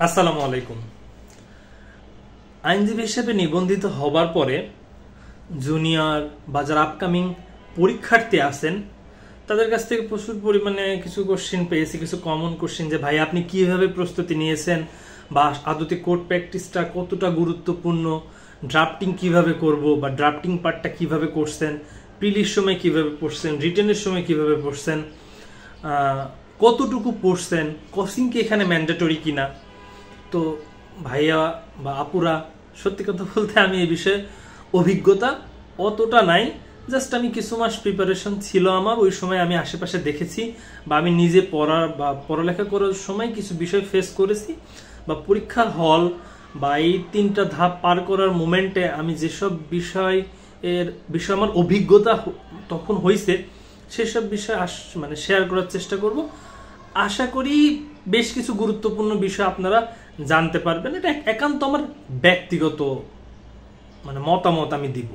আসসালামু আলাইকুম। আইনজীবী হিসেবে নিবন্ধিত হবার পরে জুনিয়র বা যারা আপকামিং পরীক্ষার্থী আছেন তাদের কাছ থেকে প্রচুর পরিমাণে কিছু কোশ্চেন পেয়েছি, কিছু কমন কোশ্চেন যে ভাই আপনি কিভাবে প্রস্তুতি নিয়েছেন বা আদতে কোর্ট প্র্যাকটিসটা কতটা গুরুত্বপূর্ণ, ড্রাফটিং কিভাবে করব বা ড্রাফটিং পার্টটা কিভাবে করছেন, প্রিলির সময় কিভাবে পড়ছেন, রিটেনের সময় কিভাবে পড়ছেন, কতটুকু পড়ছেন, কোচিং কি এখানে ম্যান্ডেটরি কিনা। তো ভাইয়া বা আপুরা, সত্যি কথা বলতে আমি এই বিষয়ে অভিজ্ঞতা অতটা নাই, জাস্ট আমি কিছু মাস প্রিপারেশন ছিল আমার, ওই সময় আমি আশেপাশে দেখেছি বা আমি নিজে পড়ালেখা করার সময় কিছু বিষয় ফেস করেছি বা পরীক্ষার হল বা এই 3টা ধাপ পার করার মোমেন্টে আমি যেসব বিষয় আমার অভিজ্ঞতা তখন হয়েছে সেসব বিষয় শেয়ার করার চেষ্টা করব। আশা করি বেশ কিছু গুরুত্বপূর্ণ বিষয় আপনারা জানতে পারবেন। এটা একান্ত আমার ব্যক্তিগত মতামত আমি দিব।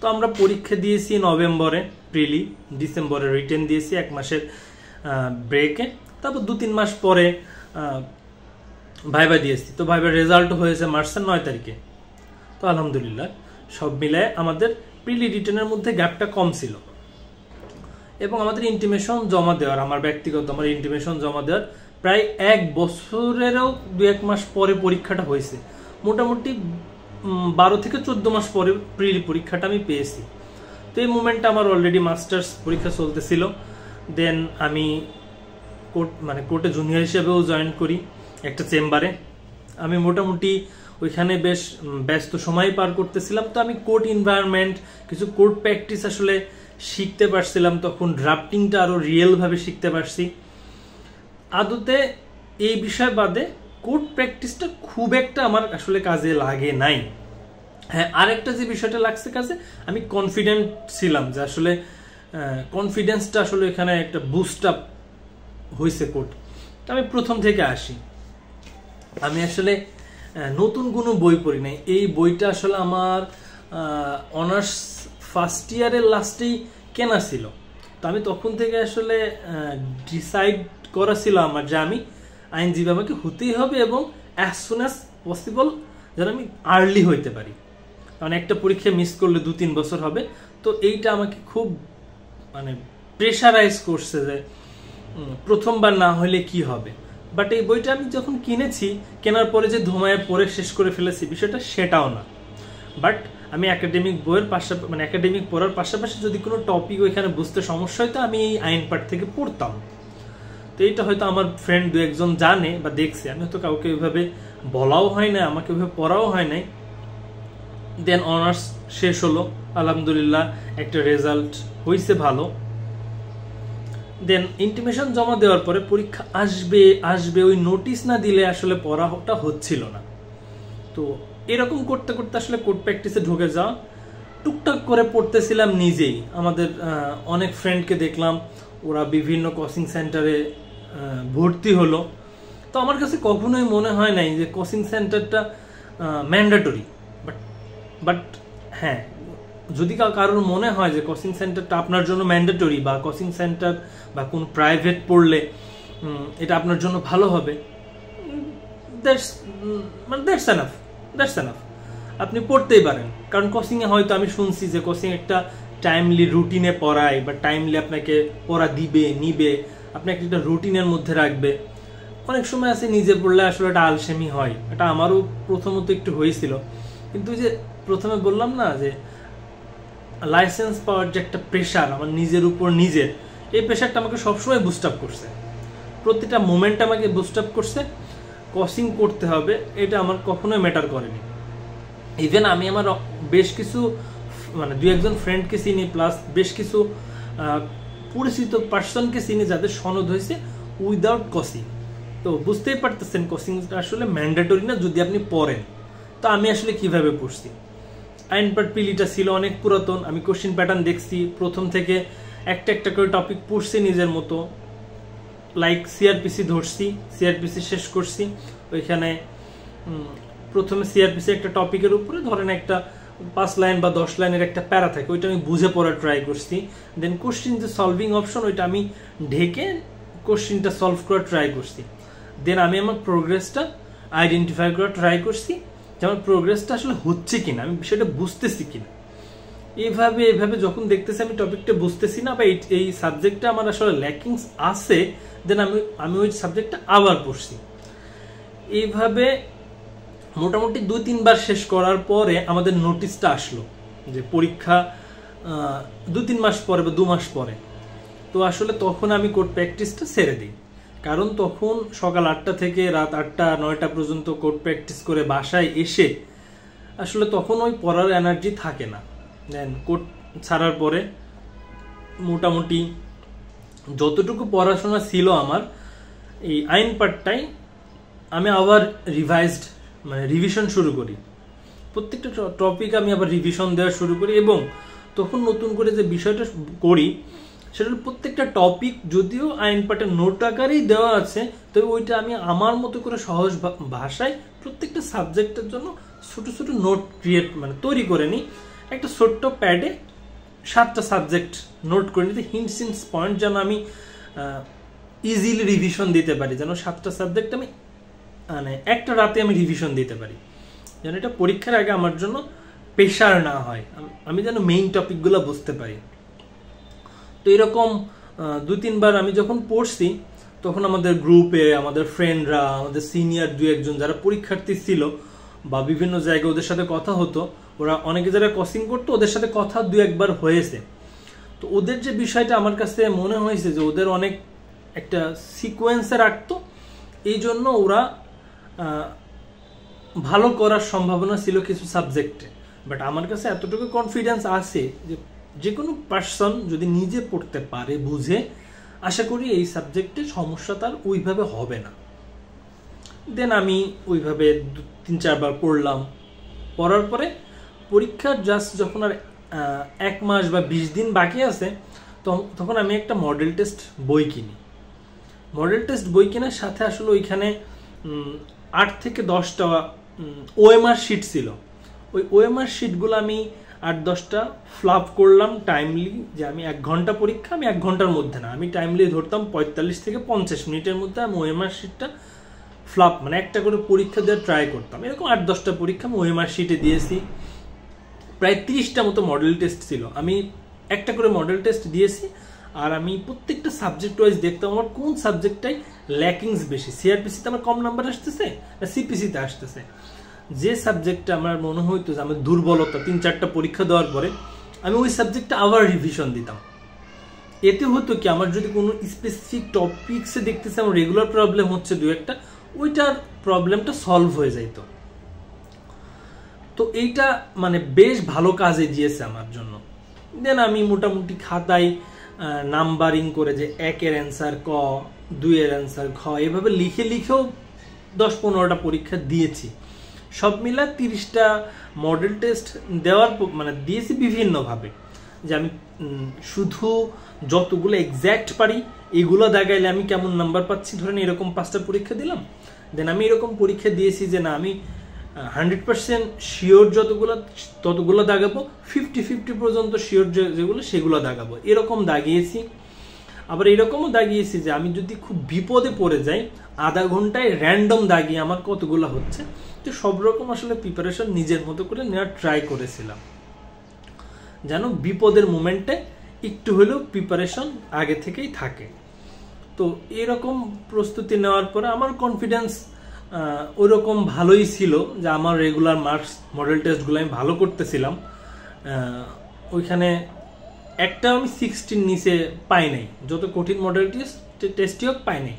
তো আমরা পরীক্ষা দিয়েছি নভেম্বরে প্রিলি, ডিসেম্বরে রিটেন দিয়েছি 1 মাসের ব্রেকে, তারপর 2-3 মাস পরে ভাইবা দিয়েছি। তো ভাইবার রেজাল্ট হয়েছে মার্চের 9 তারিখে। তো আলহামদুলিল্লাহ সব মিলায় আমাদের প্রিলি রিটেনের মধ্যে গ্যাপটা কম ছিল এবং আমাদের ইন্টিমেশন জমা দেওয়ার, আমার ইন্টিমেশন জমা দেওয়ার প্রায় 1 বছরেরও 2-1 মাস পরে পরীক্ষাটা হয়েছে। মোটামুটি 12 থেকে 14 মাস পরে প্রিলি পরীক্ষাটা আমি পেয়েছি। তো এই মুমেন্টটা আমার অলরেডি মাস্টার্স পরীক্ষা চলতেছিল। দেন আমি কোর্টে জুনিয়র হিসেবেও জয়েন করি একটা চেম্বারে। আমি মোটামুটি ওইখানে বেশ ব্যস্ত সময় পার করতেছিলাম। তো আমি কোর্ট এনভায়রনমেন্ট, কিছু কোর্ট প্র্যাকটিস আসলে শিখতে পারছিলাম, তখন ড্রাফটিংটা আরো রিয়েল ভাবে শিখতে পারছি। আদতে এই বিষয় বাদে কোর্ট প্র্যাকটিসটা খুব একটা আমার আসলে কাজে লাগে নাই। হ্যাঁ, আরেকটা যে বিষয়টা লাগছে কাজে, আমি কনফিডেন্ট ছিলাম যে আসলে কনফিডেন্সটা আসলে এখানে একটা বুস্ট আপ হয়েছে কোর্ট। তো আমি প্রথম থেকে আসি, আমি আসলে নতুন কোনো বই পড়ি নাই। এই বইটা আসলে আমার অনার্স ফার্স্ট ইয়ারের লাস্টেই কেনা ছিল। তো আমি তখন থেকে আসলে ডিসাইড করা ছিল আমার যে আমি আইনজীবী আমাকে হতেই হবে এবং অ্যাজ সুন অ্যাজ পসিবল যেন আমি আর্লি হইতে পারি, কারণ একটা পরীক্ষা মিস করলে 2-3 বছর হবে। তো এইটা আমাকে খুব প্রেশারাইজ করছে যে প্রথমবার না হলে কি হবে। বাট এই বইটা আমি যখন কিনেছি, কেনার পরে যে ধুমায় পড়ে শেষ করে ফেলেছি বিষয়টা সেটাও না। বাট আমি একাডেমিক বইয়ের পাশাপাশি একাডেমিক পড়ার পাশাপাশি যদি কোনো টপিক ওইখানে বুঝতে সমস্যা হয়তো আমি এই আইন পাঠ থেকে পড়তাম। তো এইটা হয়তো আমার ফ্রেন্ড 2-1 জানে বা দেখছে, আমি হয়তো কাউকে ওইভাবে বলাও হয় না, আমাকে ওইভাবে পড়াও হয় নাই। দেন অনার্স শেষ হলো, আলহামদুলিল্লাহ একটা রেজাল্ট হয়েছে ভালো। দেন ইন্টিমেশন জমা দেওয়ার পরে পরীক্ষা আসবে ওই নোটিশ না দিলে আসলে পড়াটা হচ্ছিল না। তো এরকম করতে করতে আসলে কোর্ট প্র্যাকটিসে ঢুকে যাওয়া, টুকটাক করে পড়তেছিলাম নিজেই। আমাদের অনেক ফ্রেন্ডকে দেখলাম ওরা বিভিন্ন কোচিং সেন্টারে ভর্তি হলো। তো আমার কাছে কখনোই মনে হয় নাই যে কোচিং সেন্টারটা ম্যান্ডেটরি। বাট হ্যাঁ, যদি কারোর মনে হয় যে কোচিং সেন্টারটা আপনার জন্য ম্যান্ডেটরি বা কোচিং সেন্টার বা কোন প্রাইভেট পড়লে এটা আপনার জন্য ভালো হবে, দ্যাটস এনাফ, আপনি পড়তেই পারেন। কারণ কোচিংয়ে হয়তো আমি শুনছি যে কোচিং একটা টাইমলি রুটিনে পড়ায় বা টাইমলি আপনাকে পড়া নিবে, আপনাকে একটা রুটিনের মধ্যে রাখবে। অনেক সময় আছে নিজে পড়লে আসলে একটা আলসেমি হয়, এটা আমারও প্রথমত একটু হয়েছিল। কিন্তু যে প্রথমে বললাম না যে লাইসেন্স পাওয়ার যে একটা প্রেশার আমার নিজের উপর, এই প্রেশারটা আমাকে সবসময় বুস্ট আপ করছে, প্রতিটা মোমেন্ট আমাকে বুস্ট আপ করছে। কোচিং করতে হবে এটা আমার কখনোই ম্যাটার করেনি। ইভেন আমি আমার বেশ কিছু 2-1 ফ্রেন্ডকে চিনি, প্লাস বেশ কিছু পরিচিত পার্সনকে চিনি যাদের সনদ হয়েছে উইদাউট কোচিং। তো বুঝতেই পারতেছেন কোচিংটা আসলে ম্যান্ডেটরি না যদি আপনি পড়েন। তো আমি আসলে কিভাবে পড়ছি, আইন পাঠ পিলিটা ছিল অনেক পুরাতন, আমি কোশ্চেন প্যাটার্ন দেখছি, প্রথম থেকে একটা করে টপিক পড়ছি নিজের মতো। লাইক সিআরপিসি ধরছি, সিআরপিসি শেষ করছি। ওইখানে প্রথমে সিআরপিসি একটা টপিকের উপরে ধরেন একটা 5 লাইন বা 10 লাইনের একটা প্যারা থাকে, ওইটা আমি বুঝে পড়ার ট্রাই করছি। দেন কোশ্চেন যে সলভিং অপশন ওইটা আমি ঢেকে কোশ্চেনটা সলভ করার ট্রাই করছি। দেন আমি আমার প্রোগ্রেসটা আইডেন্টিফাই করার ট্রাই করছি যে আমার প্রোগ্রেসটা আসলে হচ্ছে কিনা, আমি বিষয়টা বুঝতেছি কিনা। এইভাবে যখন দেখতেছি আমি টপিকটা বুঝতেছি না বা এই সাবজেক্টটা আমার আসলে ল্যাকিংস আছে, দেন আমি ওই সাবজেক্টটা আবার পড়ছি। এইভাবে মোটামুটি 2-3 বার শেষ করার পরে আমাদের নোটিশটা আসলো যে পরীক্ষা 2-3 মাস পরে বা 2 মাস পরে। তো আসলে তখন আমি কোড প্র্যাকটিসটা ছেড়ে দিই, কারণ তখন সকাল 8টা থেকে রাত 8টা-9টা পর্যন্ত কোড প্র্যাকটিস করে বাসায় এসে আসলে তখন ওই পড়ার এনার্জি থাকে না। দেন কোড ছাড়ার পরে মোটামুটি যতটুকু পড়াশোনা ছিল আমার এই আইন পার্টটাই আমি আবার রিভিশন শুরু করি। প্রত্যেকটা টপিক আমি আবার রিভিশন দেওয়া শুরু করি এবং তখন নতুন করে যে বিষয়টা করি সেটার প্রত্যেকটা টপিক যদিও আইন পার্টের নোট আকারেই দেওয়া আছে, তবে ওইটা আমি আমার মতো করে সহজ ভাষায় প্রত্যেকটা সাবজেক্টের জন্য ছোট ছোট নোট তৈরি করে নিই। একটা ছোট্ট প্যাডে 7টা সাবজেক্ট নোট করে নিতে, হিন্টস পয়েন্ট যেন আমি ইজিলি রিভিশন দিতে পারি, যেন 7টা সাবজেক্ট আমি একটা রাতে আমি রিভিশন দিতে পারি, যেন এটা পরীক্ষার আগে আমার জন্য প্রেশার না হয়, আমি যেন মেইন টপিকগুলো বুঝতে পারি। তো এরকম 2-3 বার আমি যখন পড়ছি তখন আমাদের গ্রুপে আমাদের ফ্রেন্ডরা, আমাদের সিনিয়র 2-1 যারা পরীক্ষার্থী ছিল বা বিভিন্ন জায়গায় ওদের সাথে কথা হতো, ওরা অনেকে যারা কোচিং করতো ওদের সাথে কথা 2-1 বার হয়েছে। তো ওদের যে বিষয়টা আমার কাছে মনে হয়েছে যে ওদের অনেক একটা সিকোয়েন্সে রাখতো, এই জন্য ওরা ভালো করার সম্ভাবনা ছিল কিছু সাবজেক্টে। বাট আমার কাছে এতটুকু কনফিডেন্স আছে যে কোনো পার্সন যদি নিজে পড়তে পারে বুঝে, আশা করি এই সাবজেক্টে সমস্যা তার ওইভাবে হবে না। দেন আমি ওইভাবে 3-4 বার পড়লাম, পড়ার পরে পরীক্ষার জাস্ট যখন আর 1 মাস বা 20 দিন বাকি আছে তখন আমি একটা মডেল টেস্ট বই কিনি। মডেল টেস্ট বই কেনার সাথে আসলে ওইখানে 8 থেকে 10টা ওএমআর শিট ছিল। ওই ওএমআর শিটগুলো আমি 8-10টা ফ্লাপ করলাম টাইমলি, যে আমি 1 ঘন্টা পরীক্ষা, আমি 1 ঘন্টার মধ্যে না, আমি টাইমলি ধরতাম 45 থেকে 50 মিনিটের মধ্যে আমি ওএমআর শিটটা ফ্লাপ একটা করে পরীক্ষা দেওয়ার ট্রাই করতাম। এরকম 8-10টা পরীক্ষা আমি ওএমআর শিটে দিয়েছি। প্রায় 30টা মতো মডেল টেস্ট ছিল, আমি একটা করে মডেল টেস্ট দিয়েছি। আর আমি প্রত্যেকটা সাবজেক্ট ওয়াইজ দেখতাম আমার কোন সাবজেক্টটাই ল্যাকিংস বেশি, সিআরপিসিতে আমার কম নাম্বার আসতেছে না সিপিসিতে আসতেছে। যে সাবজেক্টটা আমার মনে হইতো যে আমার দুর্বলতা 3-4টা পরীক্ষা দেওয়ার পরে আমি ওই সাবজেক্টটা আবার রিভিশন দিতাম। এতে হতো কি, আমার যদি কোনো স্পেসিফিক টপিকসে দেখতেছে আমার রেগুলার প্রবলেম হচ্ছে 2-1টা, ওইটার প্রবলেমটা সলভ হয়ে যাইত। তো এইটা বেশ ভালো কাজে দিয়েছে আমার জন্য। দেন আমি মোটামুটি খাতায় নাম্বারিং করে যে 1-এর অ্যান্সার ক, 2-এর অ্যান্সার খ, এভাবে লিখেও 10-15টা পরীক্ষা দিয়েছি। সব মিলা 30টা মডেল টেস্ট দেওয়ার দিয়েছি বিভিন্নভাবে, যে আমি শুধু যতগুলো এক্স্যাক্ট পারি এগুলো দাগাইলে আমি কেমন নাম্বার পাচ্ছি, ধরেন এরকম 5টা পরীক্ষা দিলাম। দেন আমি এরকম পরীক্ষা দিয়েছি যে না আমি 100% শিওর ততগুলো দাগাবো, 50-50 পর্যন্ত শিওর যেগুলো সেগুলো দাগাবো, এরকম দাগিয়েছি। আবার এরকমও দাগিয়েছি যে আমি যদি খুব বিপদে পড়ে যাই আধা ঘন্টায় র্যান্ডম দাগিয়ে আমার কতগুলো হচ্ছে। তো সব রকম আসলে প্রিপারেশন নিজের মতো করে নেওয়ার ট্রাই করেছিলাম, যেন বিপদের মোমেন্টে একটু হলেও প্রিপারেশন আগে থেকেই থাকে। তো এরকম প্রস্তুতি নেওয়ার পরে আমার কনফিডেন্স ওইরকম ভালোই ছিল যে আমার রেগুলার মার্কস মডেল টেস্টগুলো আমি ভালো করতেছিলাম। ওইখানে একটা আমি 16 নিচে পাই নাই, যত কঠিন মডেল টেস্টই হোক পাই নাই।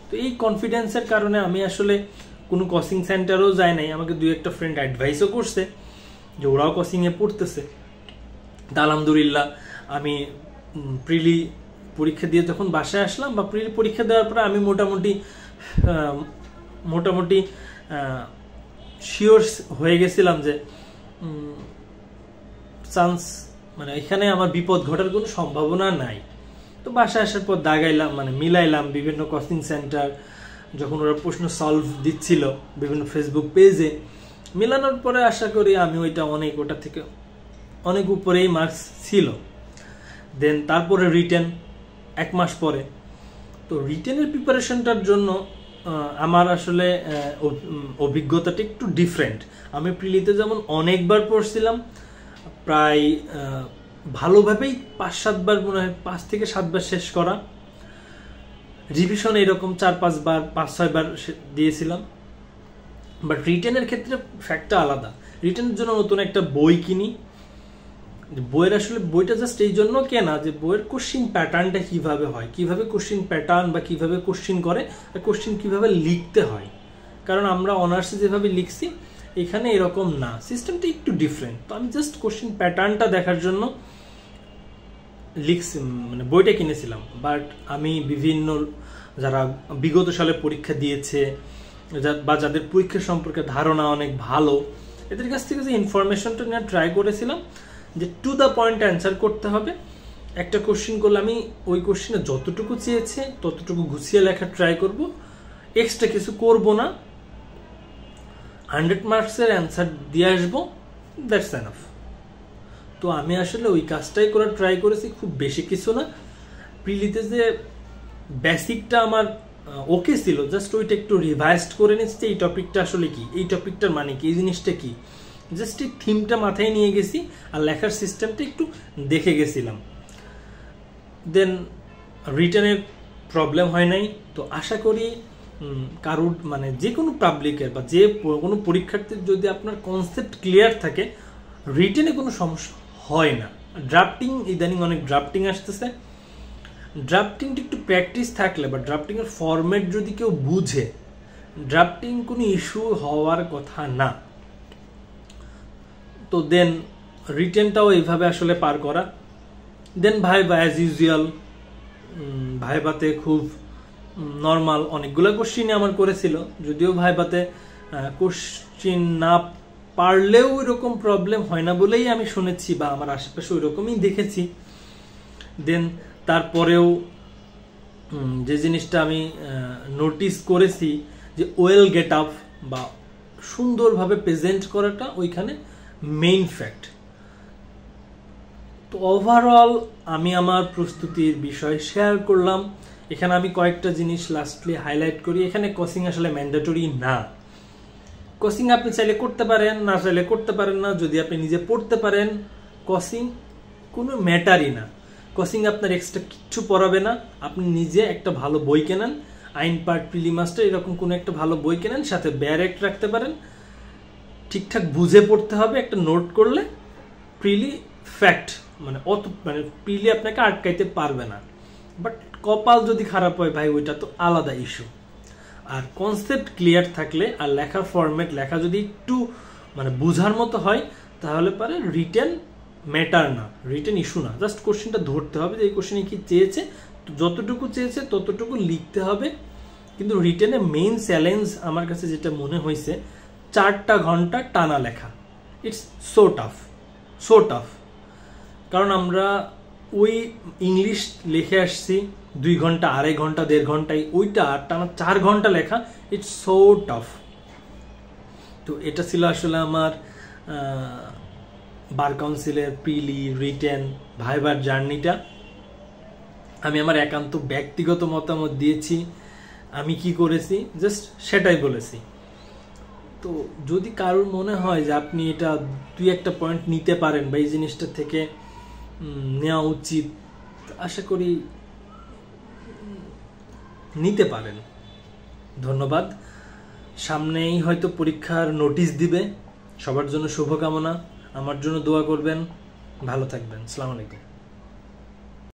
তো এই কনফিডেন্সের কারণে আমি আসলে কোনো কোচিং সেন্টারও যাই নাই। আমাকে 2-1টা ফ্রেন্ড অ্যাডভাইসও করছে যে ওরাও কোচিংয়ে পড়তেছে। তা আলহামদুলিল্লাহ আমি প্রিলি পরীক্ষা দিয়ে যখন বাসায় আসলাম বা প্রিলি পরীক্ষা দেওয়ার পরে আমি মোটামুটি শিওর হয়ে গেছিলাম যে চান্স এখানে আমার বিপদ ঘটার কোনো সম্ভাবনা নাই। তো বাসায় আসার পর দাগাইলাম, মিলাইলাম বিভিন্ন কোচিং সেন্টার, যখন ওরা প্রশ্ন সলভ দিচ্ছিল বিভিন্ন ফেসবুক পেজে, মিলানোর পরে আশা করি আমি ওটা থেকে অনেক উপরেই মার্কস ছিল। দেন তারপরে রিটেন 1 মাস পরে। তো রিটেনের প্রিপারেশনটার জন্য আমার আসলে অভিজ্ঞতাটা একটু ডিফারেন্ট। আমি প্রিলিতে যেমন অনেকবার পড়ছিলাম, প্রায় ভালোভাবেই 5-7 বার, মনে হয় 5 থেকে 7 বার শেষ করা। রিভিশন এরকম 4-5 বার, 5-6 বার দিয়েছিলাম। বাট রিটেনের ক্ষেত্রে ফ্যাক্টটা আলাদা। রিটেনের জন্য নতুন একটা বই কিনি। বইয়ের আসলে বইটা জাস্ট এই জন্য কেনা যে বইয়ের কোশ্চিন প্যাটার্নটা কিভাবে হয়, কিভাবে কোশ্চিন প্যাটার্ন বা কিভাবে কোশ্চিন করে, কোশ্চিন কিভাবে লিখতে হয়। কারণ আমরা অনার্সে যেভাবে লিখছি এখানে এরকম না, সিস্টেমটা একটু ডিফারেন্ট। তো আমি জাস্ট কোশ্চিন প্যাটার্নটা দেখার জন্য লিখছি, মানে বইটা কিনেছিলাম। বাট আমি বিভিন্ন যারা বিগত সালে পরীক্ষা দিয়েছে বা যাদের পরীক্ষা সম্পর্কে ধারণা অনেক ভালো, এদের কাছ থেকে যে ইনফরমেশনটা নিয়ে ট্রাই করেছিলাম যে টু দ্য পয়েন্ট অ্যান্সার করতে হবে। একটা কোশ্চিন করলে আমি ওই কোশ্চিনে যতটুকু চেয়েছে ততটুকু গুছিয়ে লেখার ট্রাই করব, এক্সট্রা কিছু করব না, 100 মার্কসের অ্যান্সার দিয়ে আসবো, দ্যাটস এনাফ। তো আমি আসলে ওই কাজটাই করার ট্রাই করেছি, খুব বেশি কিছু না। প্রিলিতে যে বেসিকটা আমার ওকে ছিল, জাস্ট ওইটা একটু রিভাইজড করে নিচ্ছি। এই টপিকটা আসলে কি, এই টপিকটার মানে কি, এই জিনিসটা কি, জাস্ট এই থিমটা মাথায় নিয়ে গেছি আর লেখার সিস্টেমটা একটু দেখে গেছিলাম। দেন রিটেনের প্রবলেম হয় নাই। তো আশা করি কারোর মানে যে কোনো পাবলিকের বা যে কোনো পরীক্ষার্থীর যদি আপনার কনসেপ্ট ক্লিয়ার থাকে, রিটেনে কোনো সমস্যা হয় না। ড্রাফটিং, ইদানিং অনেক ড্রাফটিং আসতেছে, ড্রাফটিংটা একটু প্র্যাকটিস থাকলে বা ড্রাফটিংয়ের ফরম্যাট যদি কেউ বুঝে, ড্রাফটিং কোনো ইস্যু হওয়ার কথা না। তো দেন রিটেনটাও এইভাবে আসলে পার করা। দেন ভাইবা অ্যাজ ইউজুয়াল, ভাইবাতে খুব নর্মাল অনেকগুলো কোশ্চিনই আমার করেছিল, যদিও ভাইবাতে কোশ্চিন না পারলেও এরকম প্রবলেম হয় না বলেই আমি শুনেছি বা আমার আশেপাশে ওই রকমই দেখেছি। দেন তারপরেও যে জিনিসটা আমি নোটিস করেছি যে ওয়েল গেট আপ বা সুন্দরভাবে প্রেজেন্ট করাটা ওইখানে মেইন ফ্যাক্ট। তো ওভারঅল আমি আমার প্রস্তুতির বিষয় শেয়ার করলাম। এখানে আমি কয়েকটা জিনিস লাস্টলি হাইলাইট করি। এখানে কোচিং আসলে ম্যান্ডেটরি না। কোচিং আপনি চাইলে করতে পারেন, না চাইলে করতে পারেন না। যদি আপনি নিজে পড়তে পারেন, কোচিং কোনো ম্যাটারই না। কোচিং আপনার এক্সট্রা কিচ্ছু পড়াবে না। আপনি নিজে একটা ভালো বই কেনেন, আইন পার্ট, প্রিলি মাস্টার, এরকম কোনো একটা ভালো বই কেনেন, সাথে ব্যারেক্ট রাখতে পারেন, ঠিকঠাক বুঝে পড়তে হবে। একটা নোট করলে প্রিলি ফ্যাক্ট মানে প্রিলি আপনাকে আটকাইতে পারবে না। বাট কপাল যদি খারাপ হয় ভাই, ওইটা তো আলাদা ইস্যু। আর কনসেপ্ট ক্লিয়ার থাকলে আর লেখার ফরম্যাট, লেখা যদি একটু মানে বোঝার মতো হয়, তাহলে পারে রিটেন ম্যাটার না, রিটেন ইস্যু না। জাস্ট কোশ্চেনটা ধরতে হবে যে এই কোশ্চেনে কি চেয়েছে, যতটুকু চেয়েছে ততটুকু লিখতে হবে। কিন্তু রিটেনে মেইন চ্যালেঞ্জ আমার কাছে যেটা মনে হয়েছে, 4টা ঘন্টা টানা লেখা। It's so tough, so tough. কারণ আমরা ওই ইংলিশ লিখে আসছি 2 ঘন্টা, 2.5 ঘন্টা, 1.5 ঘন্টায়, ওইটা টানা 4 ঘন্টা লেখা, ইটস সো টাফ। তো এটা ছিল আসলে আমার বার কাউন্সিলের প্রিলি, রিটেন, ভাইবার জার্নিটা। আমি আমার একান্ত ব্যক্তিগত মতামত দিয়েছি, আমি কি করেছি জাস্ট সেটাই বলেছি। তো যদি কারোর মনে হয় যে আপনি এটা 2-1টা পয়েন্ট নিতে পারেন বা এই জিনিসটা থেকে নেওয়া উচিত, আশা করি নিতে পারেন। ধন্যবাদ। সামনেই হয়তো পরীক্ষার নোটিশ দিবে। সবার জন্য শুভকামনা, আমার জন্য দোয়া করবেন। ভালো থাকবেন। আসসালামু আলাইকুম।